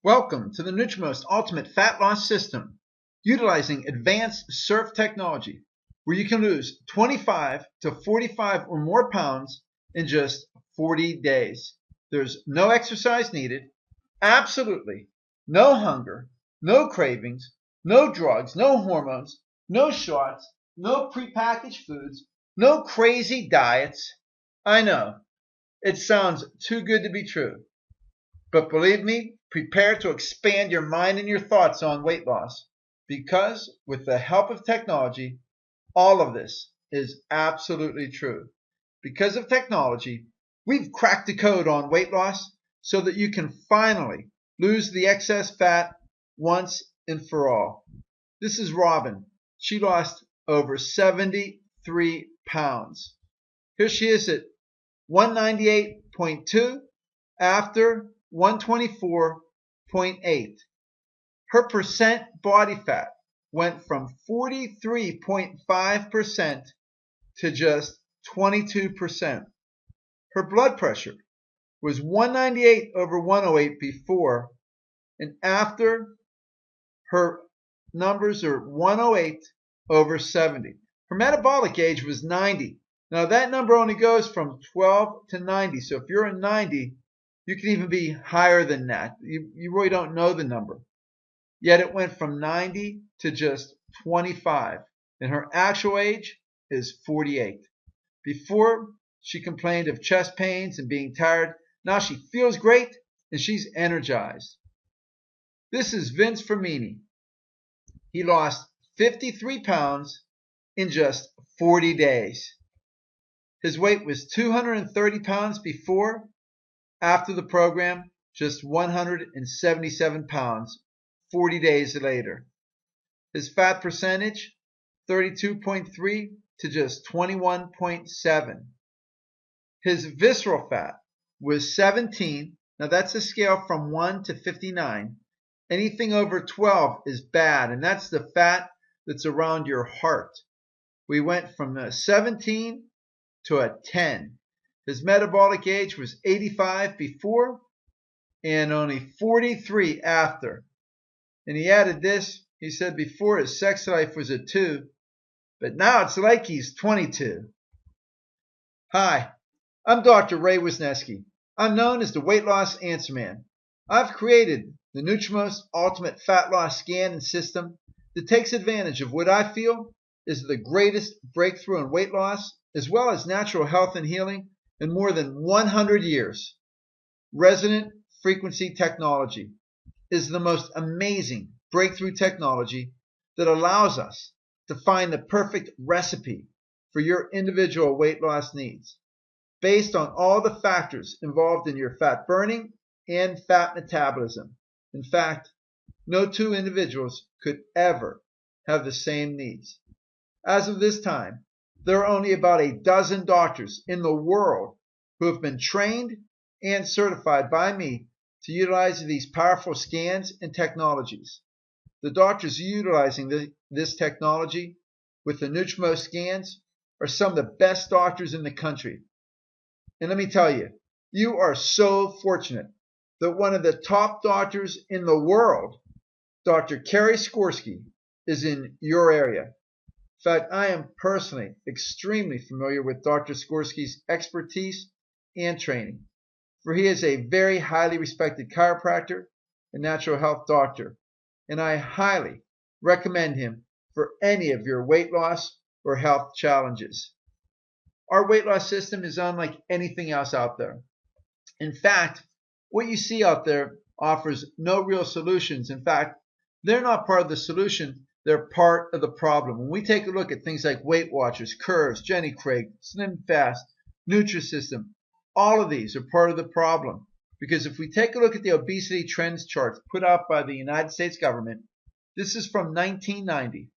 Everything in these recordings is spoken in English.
Welcome to the NutriMost Ultimate Fat Loss System, utilizing advanced CERF technology, where you can lose 25 to 45 or more pounds in just 40 days. There's no exercise needed, absolutely no hunger, no cravings, no drugs, no hormones, no shots, no prepackaged foods, no crazy diets. I know, it sounds too good to be true. But believe me, prepare to expand your mind and your thoughts on weight loss, because with the help of technology, all of this is absolutely true. Because of technology, we've cracked the code on weight loss so that you can finally lose the excess fat once and for all. This is Robin. She lost over 73 pounds. Here she is at 198.2 after 124.8. Her percent body fat went from 43.5% to just 22%. Her blood pressure was 198 over 108 before, and after her numbers are 108 over 70. Her metabolic age was 90. Now that number only goes from 12 to 90. So if you're a 90, you can even be higher than that. You really don't know the number. Yet it went from 90 to just 25. And her actual age is 48. Before, she complained of chest pains and being tired. Now she feels great and she's energized. This is Vince Fraumeni. He lost 53 pounds in just 40 days. His weight was 230 pounds before. After the program, just 177 pounds 40 days later. His fat percentage, 32.3 to just 21.7. His visceral fat was 17. Now that's a scale from 1 to 59. Anything over 12 is bad, and that's the fat that's around your heart. We went from a 17 to a 10. His metabolic age was 85 before and only 43 after. And he added this. He said before his sex life was a 2, but now it's like he's 22. Hi, I'm Dr. Ray Wisniewski. I'm known as the Weight Loss Answerman. I've created the NutriMost Ultimate Fat Loss Scan and System that takes advantage of what I feel is the greatest breakthrough in weight loss, as well as natural health and healing, in more than 100 years. Resonant frequency technology is the most amazing breakthrough technology that allows us to find the perfect recipe for your individual weight loss needs, based on all the factors involved in your fat burning and fat metabolism. In fact, no two individuals could ever have the same needs. As of this time, there are only about a dozen doctors in the world who have been trained and certified by me to utilize these powerful scans and technologies. The doctors utilizing this technology with the NutriMost scans are some of the best doctors in the country. And let me tell you, you are so fortunate that one of the top doctors in the world, Dr. Carey Skorski, is in your area. In fact, I am personally extremely familiar with Dr. Skorski's expertise and training, for he is a very highly respected chiropractor and natural health doctor, and I highly recommend him for any of your weight loss or health challenges. Our weight loss system is unlike anything else out there. In fact, what you see out there offers no real solutions. In fact, they're not part of the solution. They're part of the problem. When we take a look at things like Weight Watchers, Curves, Jenny Craig, Slim Fast, Nutrisystem, all of these are part of the problem. Because if we take a look at the obesity trends charts put out by the United States government, this is from 1990.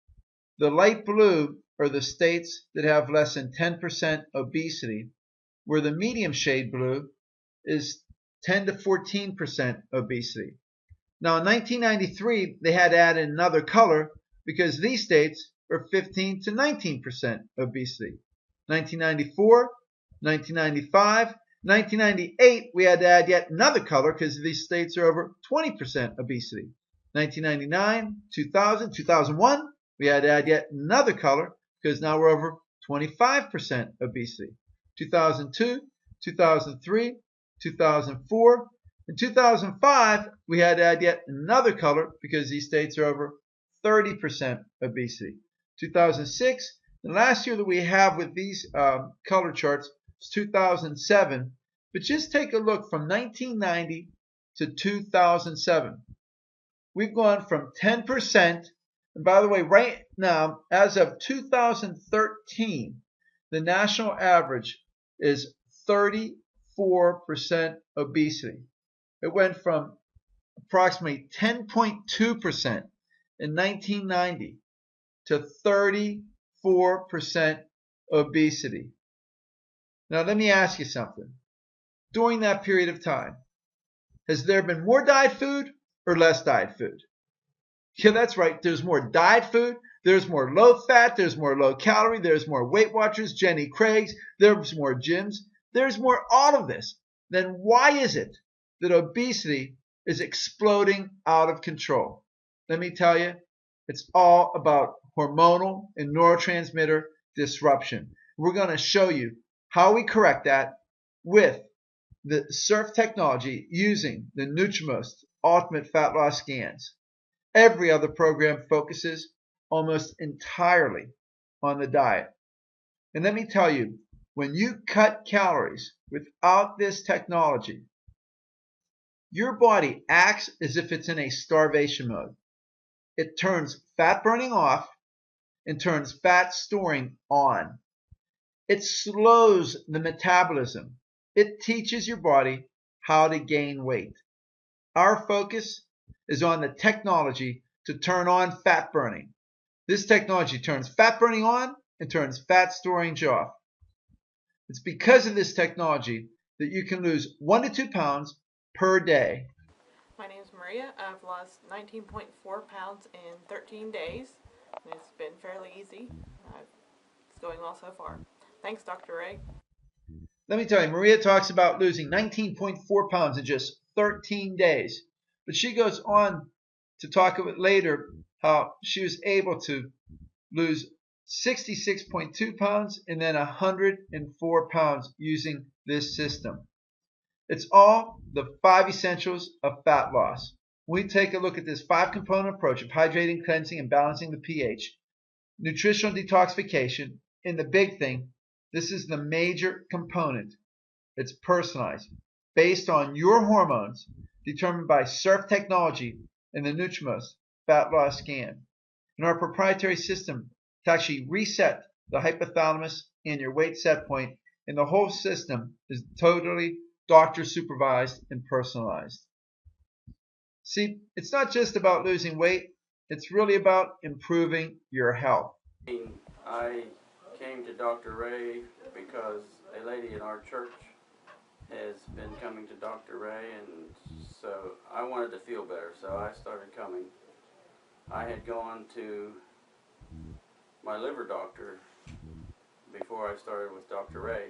The light blue are the states that have less than 10% obesity, where the medium shade blue is 10 to 14% obesity. Now in 1993, they had to add in another color because these states are 15 to 19% obesity. 1994, 1995, 1998, we had to add yet another color because these states are over 20% obesity. 1999, 2000, 2001, we had to add yet another color because now we're over 25% obesity. 2002, 2003, 2004, in 2005, we had to add yet another color because these states are over 30% obesity. 2006, the last year that we have with these color charts is 2007. But just take a look from 1990 to 2007. We've gone from 10%, and by the way, right now, as of 2013, the national average is 34% obesity. It went from approximately 10.2% in 1990 to 34% obesity. Now, let me ask you something. During that period of time, has there been more diet food or less diet food? Yeah, that's right. There's more diet food. There's more low fat. There's more low calorie. There's more Weight Watchers, Jenny Craig's. There's more gyms. There's more all of this. Then why is it that obesity is exploding out of control? Let me tell you, it's all about hormonal and neurotransmitter disruption. We're going to show you how we correct that with the CERF technology using the NutriMost Ultimate Fat Loss Scans. Every other program focuses almost entirely on the diet. And let me tell you, when you cut calories without this technology, your body acts as if it's in a starvation mode. It turns fat burning off and turns fat storing on. It slows the metabolism. It teaches your body how to gain weight. Our focus is on the technology to turn on fat burning. This technology turns fat burning on and turns fat storage off. It's because of this technology that you can lose 1 to 2 pounds per day. My name is Maria. I've lost 19.4 pounds in 13 days. And it's been fairly easy. It's going well so far. Thanks, Dr. Ray. Let me tell you, Maria talks about losing 19.4 pounds in just 13 days. But she goes on to talk about later how she was able to lose 66.2 pounds and then 104 pounds using this system. It's all the 5 essentials of fat loss. We take a look at this 5-component approach of hydrating, cleansing, and balancing the pH, nutritional detoxification, and the big thing, this is the major component. It's personalized, based on your hormones, determined by CERF technology and the NutriMost Fat Loss Scan. In our proprietary system, to actually reset the hypothalamus and your weight set point, and the whole system is totally doctor supervised and personalized. See, it's not just about losing weight, it's really about improving your health. I came to Dr. Ray because a lady in our church has been coming to Dr. Ray, and so I wanted to feel better, so I started coming. I had gone to my liver doctor before I started with Dr. Ray,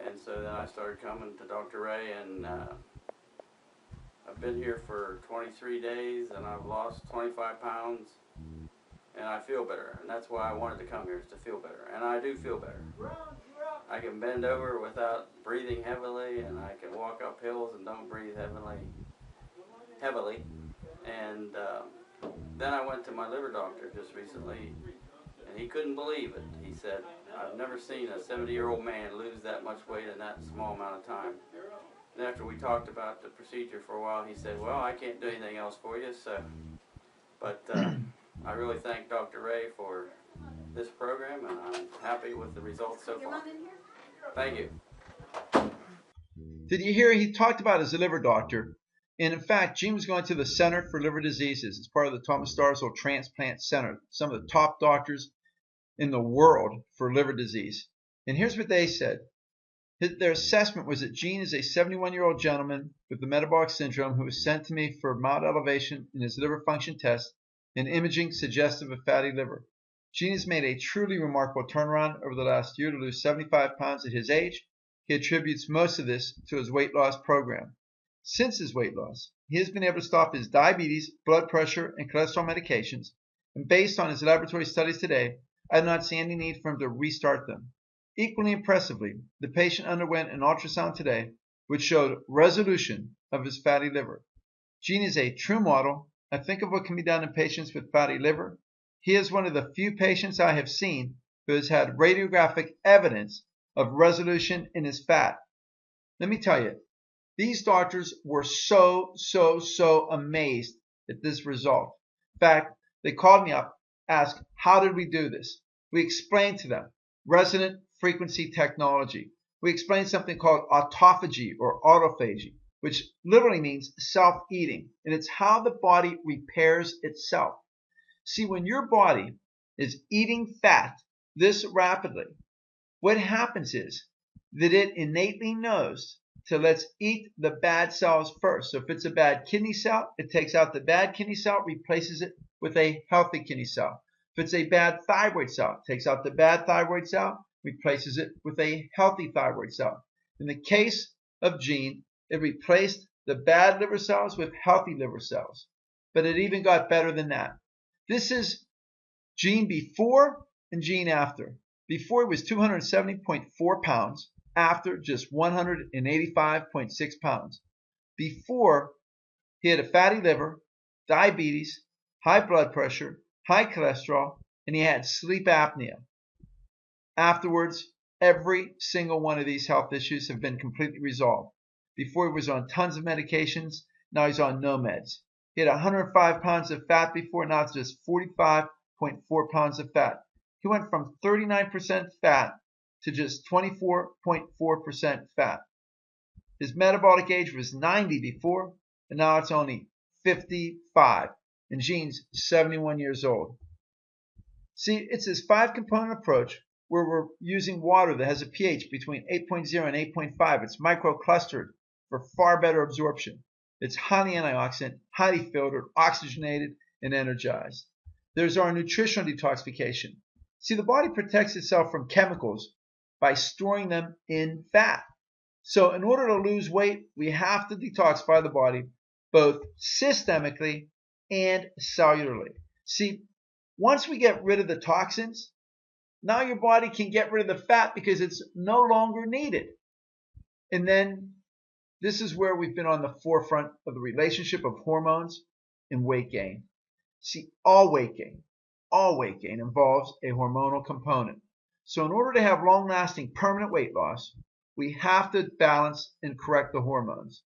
and so then I started coming to Dr. Ray, and I've been here for 23 days, and I've lost 25 pounds, and I feel better, and that's why I wanted to come here, is to feel better, and I do feel better. I can bend over without breathing heavily, and I can walk up hills and don't breathe heavily. And then I went to my liver doctor just recently, and he couldn't believe it. He said, I've never seen a 70-year-old man lose that much weight in that small amount of time. And after we talked about the procedure for a while, he said, well, I can't do anything else for you, so. But I really thank Dr. Ray for this program, and I'm happy with the results so far. Thank you. Did you hear he talked about his liver doctor? And in fact, Gene was going to the Center for Liver Diseases. It's part of the Thomas Starzl Transplant Center, some of the top doctors in the world for liver disease. And here's what they said. Their assessment was that Gene is a 71-year-old gentleman with the metabolic syndrome who was sent to me for mild elevation in his liver function test and imaging suggestive of fatty liver. Gene has made a truly remarkable turnaround over the last year to lose 75 pounds at his age. he attributes most of this to his weight loss program. Since his weight loss, he has been able to stop his diabetes, blood pressure, and cholesterol medications, and based on his laboratory studies today, I do not see any need for him to restart them. Equally impressively, the patient underwent an ultrasound today, which showed resolution of his fatty liver. Gene is a true model. I think of what can be done in patients with fatty liver. He is one of the few patients I have seen who has had radiographic evidence of resolution in his fat. Let me tell you, these doctors were so amazed at this result. In fact, they called me up, asked, how did we do this? We explained to them resonant frequency technology. We explained something called autophagy or autophagy, which literally means self-eating, and it's how the body repairs itself. See, when your body is eating fat this rapidly, what happens is that it innately knows to let's eat the bad cells first. So if it's a bad kidney cell, it takes out the bad kidney cell, replaces it with a healthy kidney cell. If it's a bad thyroid cell, it takes out the bad thyroid cell, replaces it with a healthy thyroid cell. In the case of Gene, it replaced the bad liver cells with healthy liver cells. But it even got better than that. This is Gene before and Gene after. Before he was 270.4 pounds, after just 185.6 pounds. Before, he had a fatty liver, diabetes, high blood pressure, high cholesterol, and he had sleep apnea. Afterwards, every single one of these health issues have been completely resolved. Before he was on tons of medications, now he's on no meds. He had 105 pounds of fat before, now it's just 45.4 pounds of fat. He went from 39% fat to just 24.4% fat. His metabolic age was 90 before, and now it's only 55. And Gene's 71 years old. See, it's this 5-component approach where we're using water that has a pH between 8.0 and 8.5. It's microclustered for far better absorption. It's highly antioxidant, highly filtered, oxygenated, and energized. There's our nutritional detoxification. See, the body protects itself from chemicals by storing them in fat. So in order to lose weight, we have to detoxify the body both systemically and cellularly. See, once we get rid of the toxins, now your body can get rid of the fat because it's no longer needed. And then this is where we've been on the forefront of the relationship of hormones and weight gain. See, all weight gain involves a hormonal component. So in order to have long-lasting permanent weight loss, we have to balance and correct the hormones.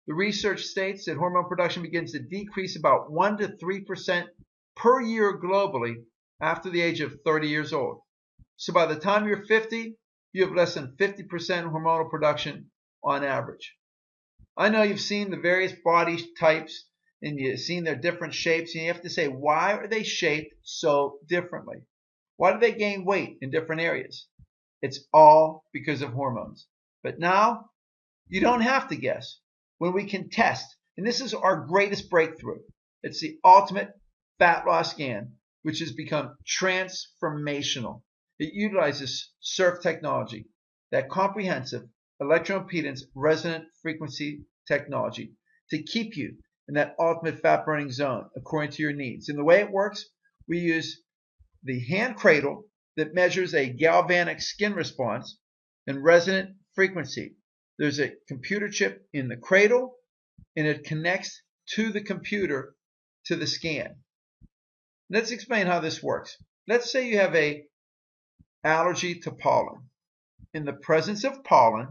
The research states that hormone production begins to decrease about 1 to 3% per year globally after the age of 30 years old. So by the time you're 50, you have less than 50% hormonal production on average. I know you've seen the various body types and you've seen their different shapes, and you have to say, why are they shaped so differently? Why do they gain weight in different areas? It's all because of hormones. But now, you don't have to guess. When we can test, and this is our greatest breakthrough, it's the ultimate fat loss scan, which has become transformational. It utilizes CERF technology, that comprehensive electroimpedance resonant frequency technology, to keep you in that ultimate fat burning zone according to your needs. And the way it works, we use the hand cradle that measures a galvanic skin response and resonant frequency. There's a computer chip in the cradle, and it connects to the computer to the scan. Let's explain how this works. Let's say you have an allergy to pollen. In the presence of pollen,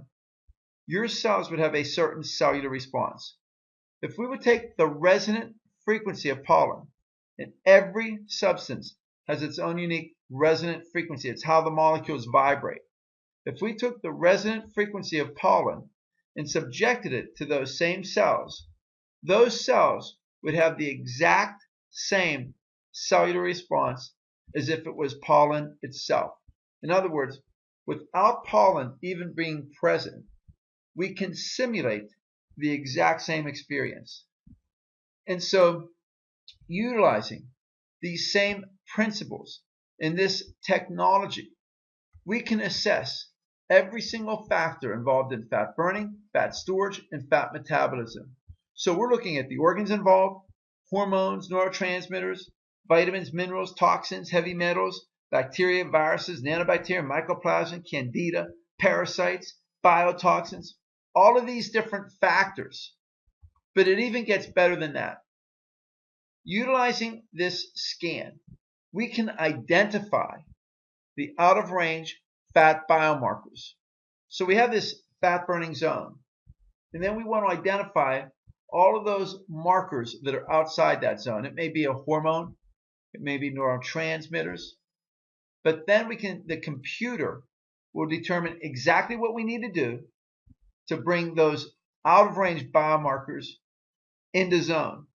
your cells would have a certain cellular response. If we would take the resonant frequency of pollen, and every substance has its own unique resonant frequency, it's how the molecules vibrate. If we took the resonant frequency of pollen and subjected it to those same cells, those cells would have the exact same cellular response as if it was pollen itself. In other words, without pollen even being present, we can simulate the exact same experience. And so, utilizing these same principles in this technology, we can assess every single factor involved in fat burning, fat storage, and fat metabolism. So we're looking at the organs involved, hormones, neurotransmitters, vitamins, minerals, toxins, heavy metals, bacteria, viruses, nanobacteria, mycoplasma, candida, parasites, biotoxins, all of these different factors. But it even gets better than that. Utilizing this scan, we can identify the out-of-range fat biomarkers. So we have this fat burning zone, and then we want to identify all of those markers that are outside that zone. It may be a hormone, it may be neurotransmitters, but then the computer will determine exactly what we need to do to bring those out-of-range biomarkers into zone.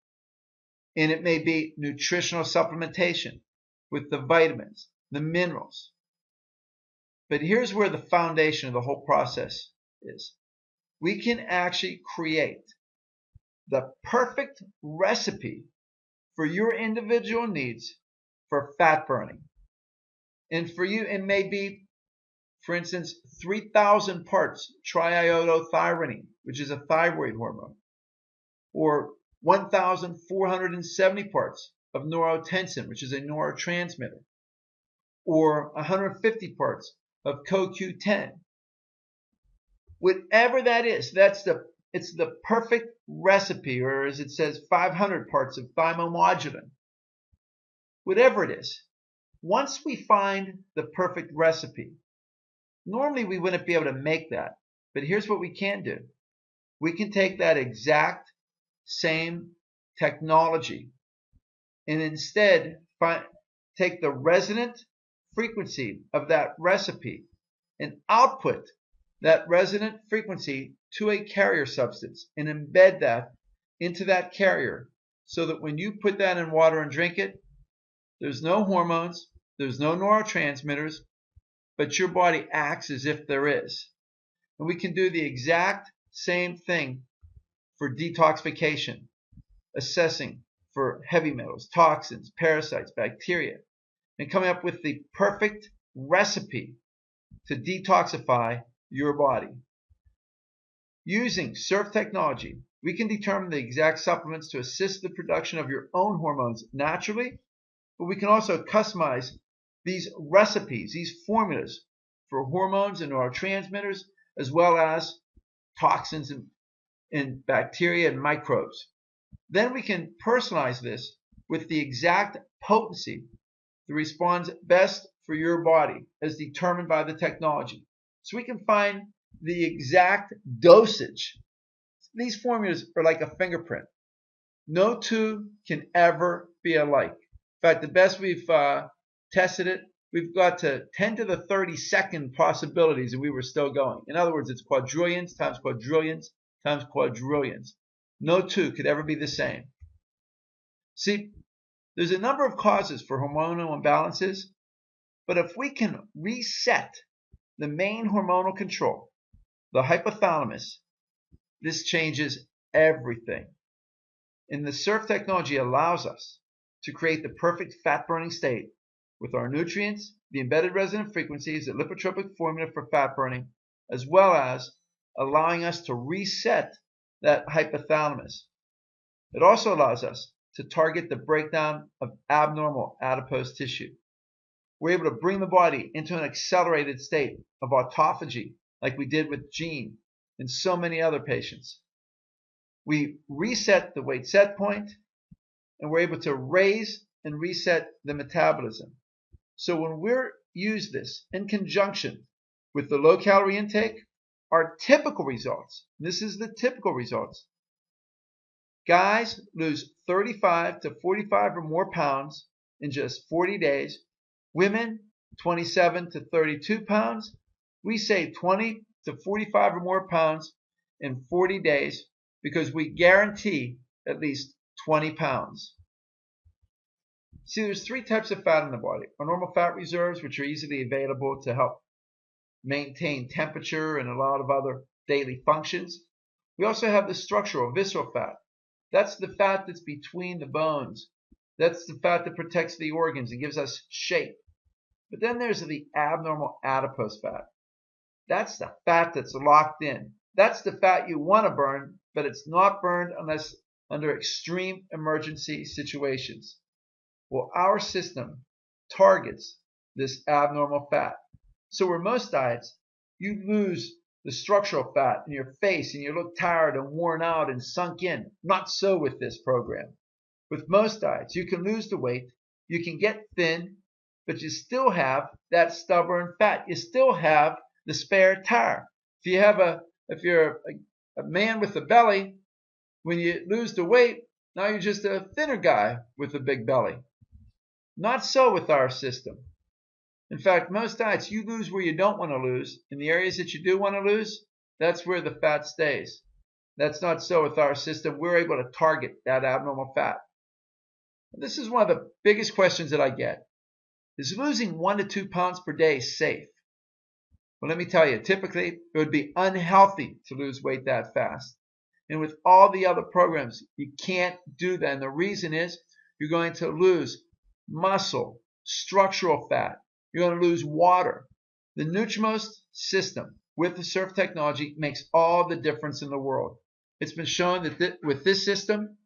And it may be nutritional supplementation with the vitamins, the minerals. But here's where the foundation of the whole process is. We can actually create the perfect recipe for your individual needs for fat burning. And for you, it may be, for instance, 3,000 parts triiodothyronine, which is a thyroid hormone, or 1,470 parts of neurotensin, which is a neurotransmitter, or 150 parts of CoQ10. Whatever that is, it's the perfect recipe, or as it says, 500 parts of thymomodulin. Whatever it is, once we find the perfect recipe, normally we wouldn't be able to make that, but here's what we can do. We can take that exact same technology and instead take the resonant frequency of that recipe and output that resonant frequency to a carrier substance and embed that into that carrier so that when you put that in water and drink it, there's no hormones, there's no neurotransmitters, but your body acts as if there is. And we can do the exact same thing for detoxification, assessing for heavy metals, toxins, parasites, bacteria, and coming up with the perfect recipe to detoxify your body. Using CERF technology, we can determine the exact supplements to assist the production of your own hormones naturally, but we can also customize these recipes, these formulas for hormones and neurotransmitters, as well as toxins and bacteria and microbes. Then we can personalize this with the exact potency that responds best for your body as determined by the technology. So we can find the exact dosage. These formulas are like a fingerprint. No two can ever be alike. In fact, the best we've tested it, we've got to 10 to the 32nd possibilities and we were still going. In other words, it's quadrillions times quadrillions times quadrillions. No two could ever be the same. See, there's a number of causes for hormonal imbalances, but if we can reset the main hormonal control, the hypothalamus, this changes everything. And the CERF technology allows us to create the perfect fat burning state with our nutrients, the embedded resonant frequencies, the lipotropic formula for fat burning, as well as allowing us to reset that hypothalamus. It also allows us to target the breakdown of abnormal adipose tissue. We're able to bring the body into an accelerated state of autophagy like we did with Gene and so many other patients. We reset the weight set point and we're able to raise and reset the metabolism. So when we use this in conjunction with the low calorie intake, our typical results, this is the typical results, guys lose 35 to 45 or more pounds in just 40 days. Women, 27 to 32 pounds. We save 20 to 45 or more pounds in 40 days because we guarantee at least 20 pounds. See, there's three types of fat in the body. Our normal fat reserves, which are easily available to help maintain temperature and a lot of other daily functions. We also have the structural, visceral fat. That's the fat that's between the bones. That's the fat that protects the organs and gives us shape. But then there's the abnormal adipose fat. That's the fat that's locked in. That's the fat you want to burn, but it's not burned unless under extreme emergency situations. Well, our system targets this abnormal fat. So where most diets, you lose the structural fat in your face and you look tired and worn out and sunk in. Not so with this program. With most diets, you can lose the weight, you can get thin, but you still have that stubborn fat. You still have the spare tire. If you're a man with a belly, when you lose the weight, now you're just a thinner guy with a big belly. Not so with our system. In fact, most diets, you lose where you don't want to lose. In the areas that you do want to lose, that's where the fat stays. That's not so with our system. We're able to target that abnormal fat. This is one of the biggest questions that I get. Is losing 1 to 2 pounds per day safe? Well, let me tell you, typically it would be unhealthy to lose weight that fast. And with all the other programs, you can't do that. And the reason is you're going to lose muscle, structural fat. You're going to lose water. The NutriMost system with the CERF technology makes all the difference in the world. It's been shown that with this system,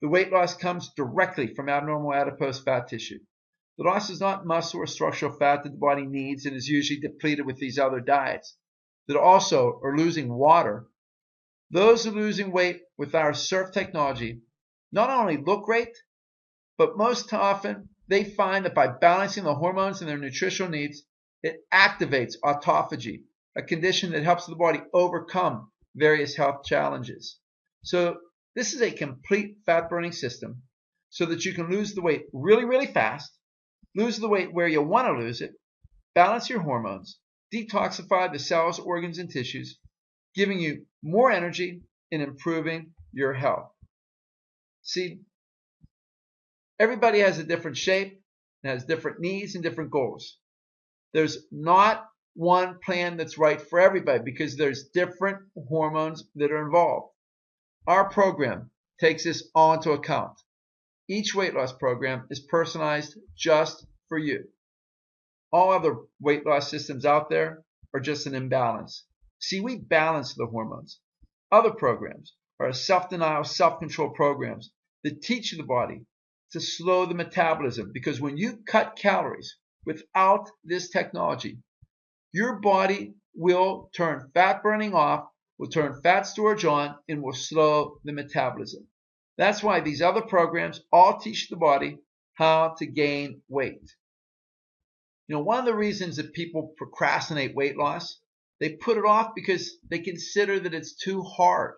the weight loss comes directly from abnormal adipose fat tissue. The loss is not muscle or structural fat that the body needs and is usually depleted with these other diets that also are losing water. Those who are losing weight with our CERF technology not only look great, but most often they find that by balancing the hormones and their nutritional needs, it activates autophagy, a condition that helps the body overcome various health challenges. So this is a complete fat burning system so that you can lose the weight really, really fast, lose the weight where you want to lose it, balance your hormones, detoxify the cells, organs, and tissues, giving you more energy and improving your health. See, everybody has a different shape and has different needs and different goals. There's not one plan that's right for everybody because there's different hormones that are involved. Our program takes this all into account. Each weight loss program is personalized just for you. All other weight loss systems out there are just an imbalance. See, we balance the hormones. Other programs are self-denial, self-control programs that teach the body to slow the metabolism, because when you cut calories without this technology, your body will turn fat burning off, will turn fat storage on, and will slow the metabolism. That's why these other programs all teach the body how to gain weight. You know, one of the reasons that people procrastinate weight loss, they put it off because they consider that it's too hard.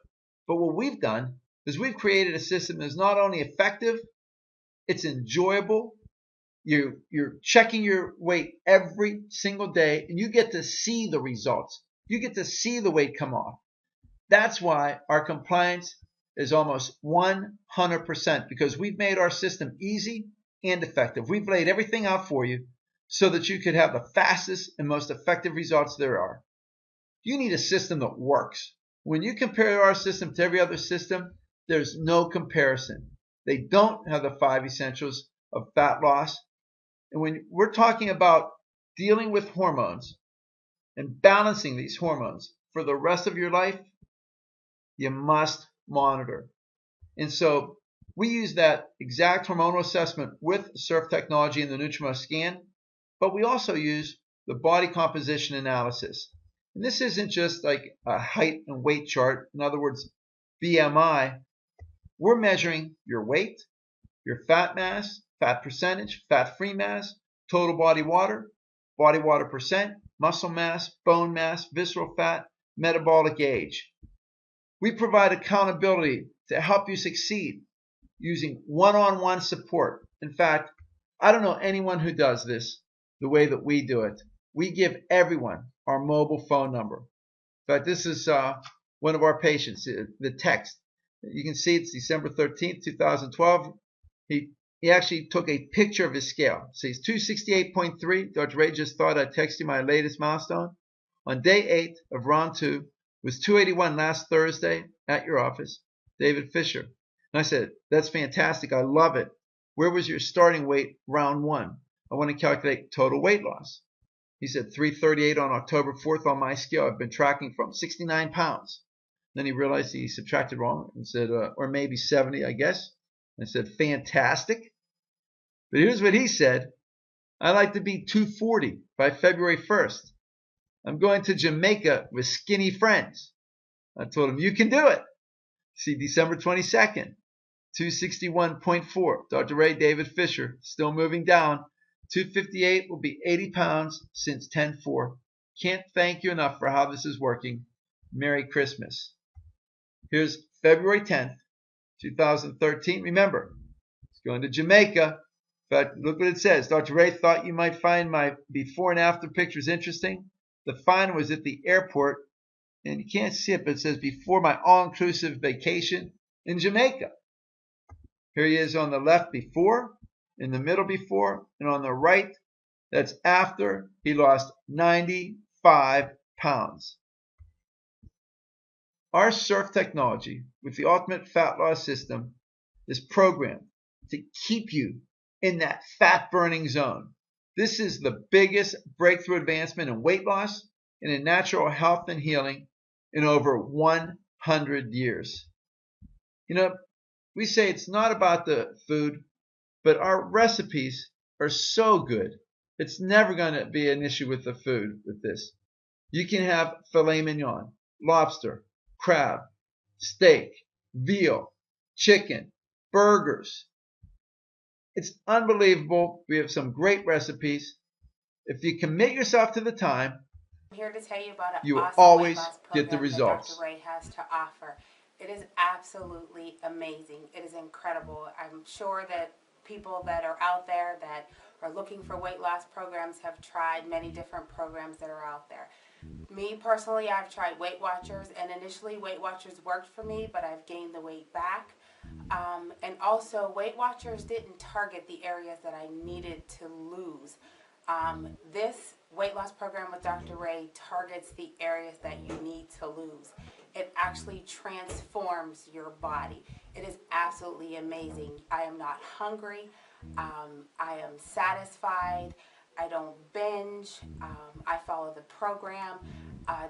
But what we've done is we've created a system that's not only effective, it's enjoyable. You're checking your weight every single day, and you get to see the results. You get to see the weight come off. That's why our compliance is almost 100%, because we've made our system easy and effective. We've laid everything out for you so that you could have the fastest and most effective results there are. You need a system that works. When you compare our system to every other system, there's no comparison. They don't have the 5 essentials of fat loss. And when we're talking about dealing with hormones and balancing these hormones for the rest of your life, you must monitor. And so we use that exact hormonal assessment with CERF technology in the NutriMost scan, but we also use the body composition analysis. And this isn't just like a height and weight chart. In other words, BMI. We're measuring your weight, your fat mass, fat percentage, fat-free mass, total body water percent, muscle mass, bone mass, visceral fat, metabolic age. We provide accountability to help you succeed using one-on-one support. In fact, I don't know anyone who does this the way that we do it. We give everyone our mobile phone number. In fact, this is one of our patients, the text. You can see it's December 13th, 2012. He actually took a picture of his scale. So he's 268.3. Dr. Ray just thought I'd text you my latest milestone. On day 8 of round 2, was 281 last Thursday at your office, David Fisher. And I said, that's fantastic. I love it. Where was your starting weight round 1? I want to calculate total weight loss. He said 338 on October 4th on my scale. I've been tracking from 69 pounds. Then he realized he subtracted wrong and said, or maybe 70, I guess. I said, fantastic. But here's what he said. I'd like to be 240 by February 1st. I'm going to Jamaica with skinny friends. I told him, you can do it. See, December 22nd, 261.4. Dr. Ray David Fisher, still moving down. 258 will be 80 pounds since 10/4. Can't thank you enough for how this is working. Merry Christmas. Here's February 10th, 2013. Remember, it's going to Jamaica. In fact, look what it says. Dr. Ray thought you might find my before and after pictures interesting. The find was at the airport, and you can't see it, but it says before my all-inclusive vacation in Jamaica. Here he is on the left before, in the middle before, and on the right, that's after he lost 95 pounds. Our CERF technology with the ultimate fat loss system is programmed to keep you in that fat burning zone. This is the biggest breakthrough advancement in weight loss and in natural health and healing in over 100 years. You know, we say it's not about the food, but our recipes are so good. It's never going to be an issue with the food with this. You can have filet mignon, lobster, crab, steak, veal, chicken, burgers. It's unbelievable. We have some great recipes. If you commit yourself to the time, I'm here to tell you about an you will awesome always weight loss get the program results. that Dr. Ray has to offer. It is absolutely amazing. It is incredible. I'm sure that people that are out there that are looking for weight loss programs have tried many different programs that are out there. Me personally, I've tried Weight Watchers, and initially Weight Watchers worked for me, but I've gained the weight back. And also, Weight Watchers didn't target the areas that I needed to lose. This weight loss program with Dr. Ray targets the areas that you need to lose. It actually transforms your body. It is absolutely amazing. I am not hungry. I am satisfied. I don't binge. I follow the program.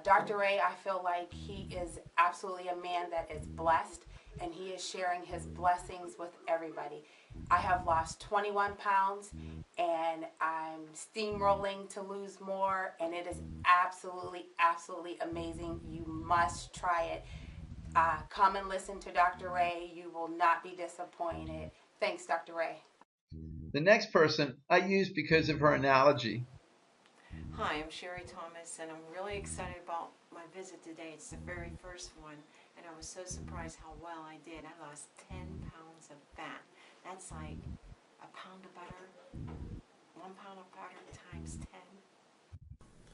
Dr. Ray, I feel like he is absolutely a man that is blessed, and he is sharing his blessings with everybody. I have lost 21 pounds, and I'm steamrolling to lose more, and it is absolutely, absolutely amazing. You must try it. Come and listen to Dr. Ray. You will not be disappointed. Thanks, Dr. Ray. The next person I use because of her analogy. Hi, I'm Sherry Thomas, and I'm really excited about my visit today. It's the very first one, and I was so surprised how well I did. I lost 10 pounds of fat. That's like a pound of butter, 1 pound of butter times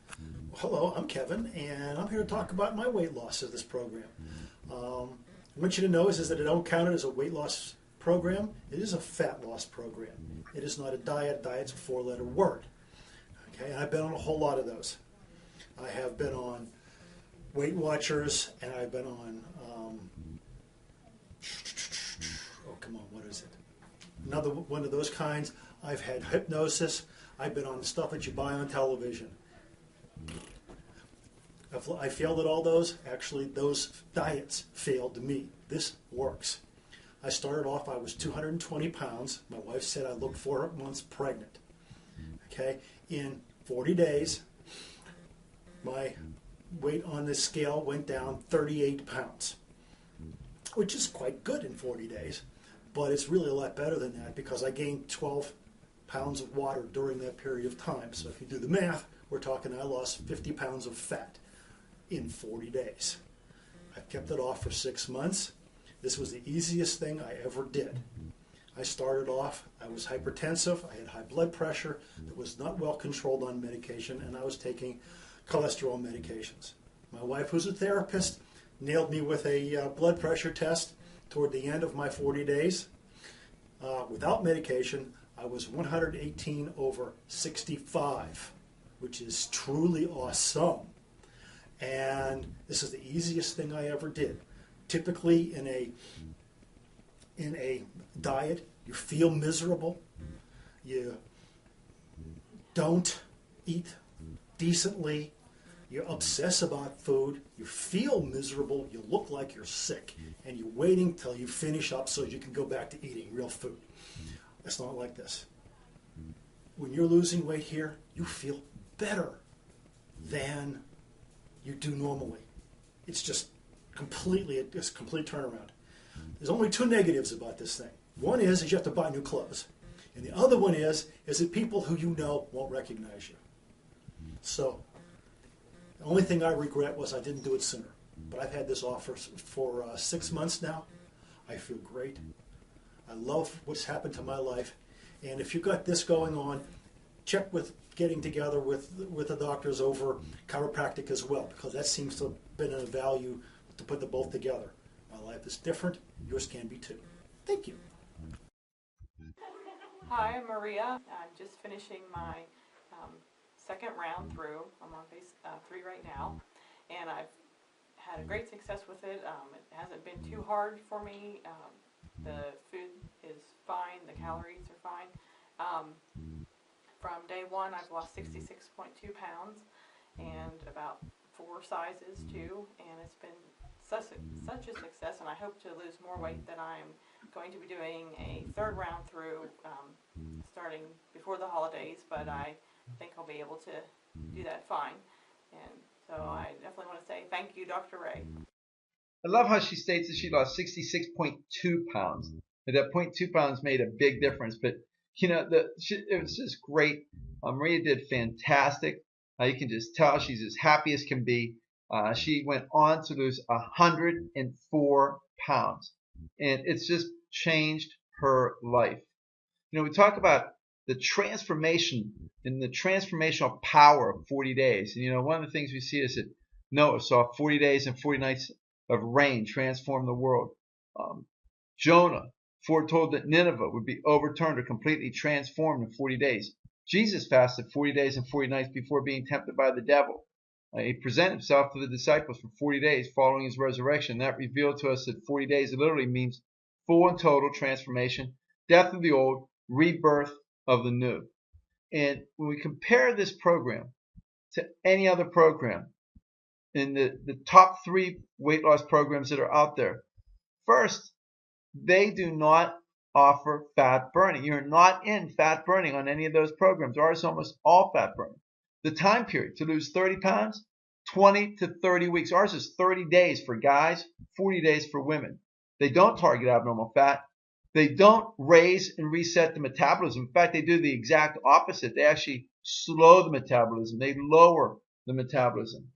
10. Hello, I'm Kevin, and I'm here to talk about my weight loss of this program. I want you to know is that I don't count it as a weight loss program. It is a fat loss program. It is not a diet. Diet's a 4-letter word. Okay, and I've been on a whole lot of those. I have been on Weight Watchers, and I've been on, what is it? Another one of those kinds. I've had hypnosis. I've been on the stuff that you buy on television. I failed at all those. Actually, those diets failed me. This works. I started off, I was 220 pounds. My wife said I looked 4 months pregnant. Okay, in 40 days, my weight on this scale went down 38 pounds, which is quite good in 40 days, but it's really a lot better than that because I gained 12 pounds of water during that period of time. So if you do the math, we're talking I lost 50 pounds of fat in 40 days. I've kept it off for 6 months. This was the easiest thing I ever did. I started off, I was hypertensive, I had high blood pressure that was not well controlled on medication, and I was taking cholesterol medications. My wife, who's a therapist, nailed me with a blood pressure test toward the end of my 40 days. Without medication, I was 118/65, which is truly awesome. And this is the easiest thing I ever did. Typically in a diet, you feel miserable. You don't eat decently, you obsess about food, you feel miserable, you look like you're sick, and you're waiting till you finish up so you can go back to eating real food. It's not like this. When you're losing weight here, you feel better than you do normally. It's just it's a complete turnaround. There's only two negatives about this thing. One is you have to buy new clothes. And the other one is that people who you know won't recognize you. So the only thing I regret was I didn't do it sooner. But I've had this offer for 6 months now. I feel great. I love what's happened to my life. And if you've got this going on, check with getting together with the doctors over chiropractic as well, because that seems to have been a value to put them both together. My life is different. Yours can be too. Thank you. Hi, I'm Maria. I'm just finishing my second round through. I'm on phase 3 right now, and I've had a great success with it. It hasn't been too hard for me. The food is fine. The calories are fine. From day one, I've lost 66.2 pounds and about 4 sizes too, and it's been such a success, and I hope to lose more weight. That I'm going to be doing a third round through starting before the holidays, but I think I'll be able to do that fine. And so I definitely want to say thank you, Dr. Ray. I love how she states that she lost 66.2 pounds. That 0.2 pounds made a big difference. But, you know, it was just great. Maria did fantastic. You can just tell she's as happy as can be. She went on to lose 104 pounds. And it's just changed her life. You know, we talk about the transformation and the transformational power of 40 days. And, you know, one of the things we see is that Noah saw 40 days and 40 nights of rain transform the world. Jonah foretold that Nineveh would be overturned or completely transformed in 40 days. Jesus fasted 40 days and 40 nights before being tempted by the devil. He presented himself to the disciples for 40 days following his resurrection. That revealed to us that 40 days literally means full and total transformation, death of the old, rebirth of the new. And when we compare this program to any other program in the top 3 weight loss programs that are out there, first, they do not offer fat burning. You're not in fat burning on any of those programs. Ours is almost all fat burning. The time period to lose 30 pounds, 20 to 30 weeks. Ours is 30 days for guys, 40 days for women. They don't target abnormal fat. They don't raise and reset the metabolism. In fact, they do the exact opposite. They actually slow the metabolism. They lower the metabolism.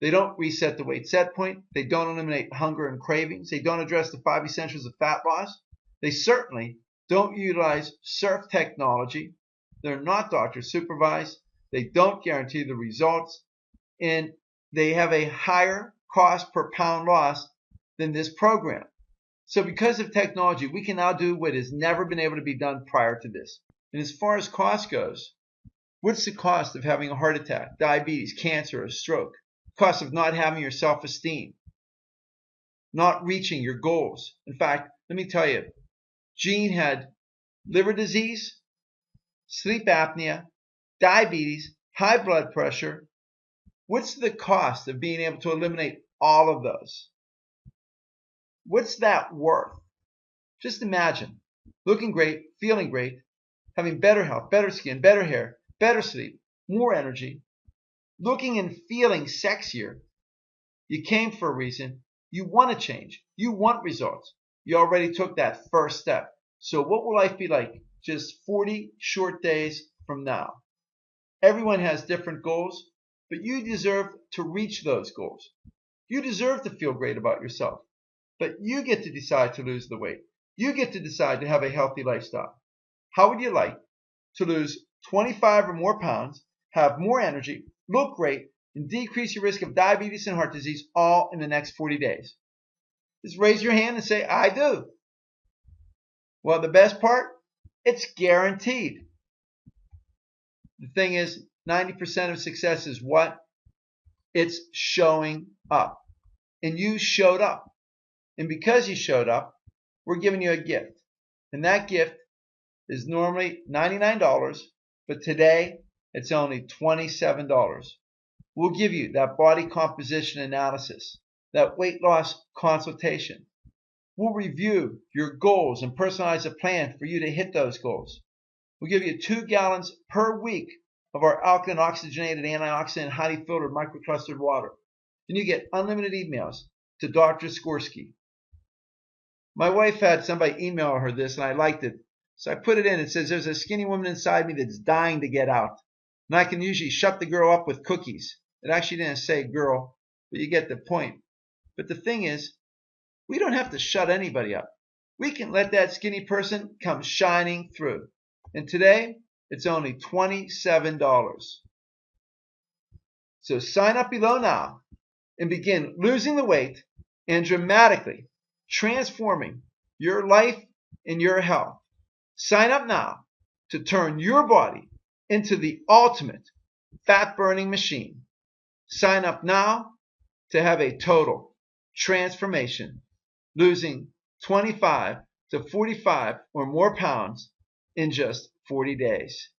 They don't reset the weight set point. They don't eliminate hunger and cravings. They don't address the 5 essentials of fat loss. They certainly don't utilize CERF technology. They're not doctor supervised. They don't guarantee the results. And they have a higher cost per pound loss than this program. So because of technology, we can now do what has never been able to be done prior to this. And as far as cost goes, what's the cost of having a heart attack, diabetes, cancer, or stroke? Cost of not having your self-esteem, not reaching your goals. In fact, let me tell you, Gene had liver disease, sleep apnea, diabetes, high blood pressure. What's the cost of being able to eliminate all of those? What's that worth? Just imagine looking great, feeling great, having better health, better skin, better hair, better sleep, more energy, looking and feeling sexier. You came for a reason. You want to change. You want results. You already took that first step. So what will life be like just 40 short days from now? Everyone has different goals, but you deserve to reach those goals. You deserve to feel great about yourself, but you get to decide to lose the weight. You get to decide to have a healthy lifestyle. How would you like to lose 25 or more pounds, have more energy, look great, and decrease your risk of diabetes and heart disease all in the next 40 days? Just raise your hand and say, I do. Well, the best part, it's guaranteed. The thing is, 90% of success is what? It's showing up. And you showed up. And because you showed up, we're giving you a gift. And that gift is normally $99, but today it's only $27. We'll give you that body composition analysis, that weight loss consultation. We'll review your goals and personalize a plan for you to hit those goals. We'll give you 2 gallons per week of our alkaline oxygenated antioxidant highly filtered microclustered water. And you get unlimited emails to Dr. Skorski. My wife had somebody email her this and I liked it. So I put it in. It says there's a skinny woman inside me that's dying to get out. And I can usually shut the girl up with cookies. It actually didn't say girl, but you get the point. But the thing is, we don't have to shut anybody up. We can let that skinny person come shining through. And today, it's only $27. So sign up below now and begin losing the weight and dramatically transforming your life and your health. Sign up now to turn your body into the ultimate fat-burning machine. Sign up now to have a total transformation, losing 25 to 45 or more pounds in just 40 days.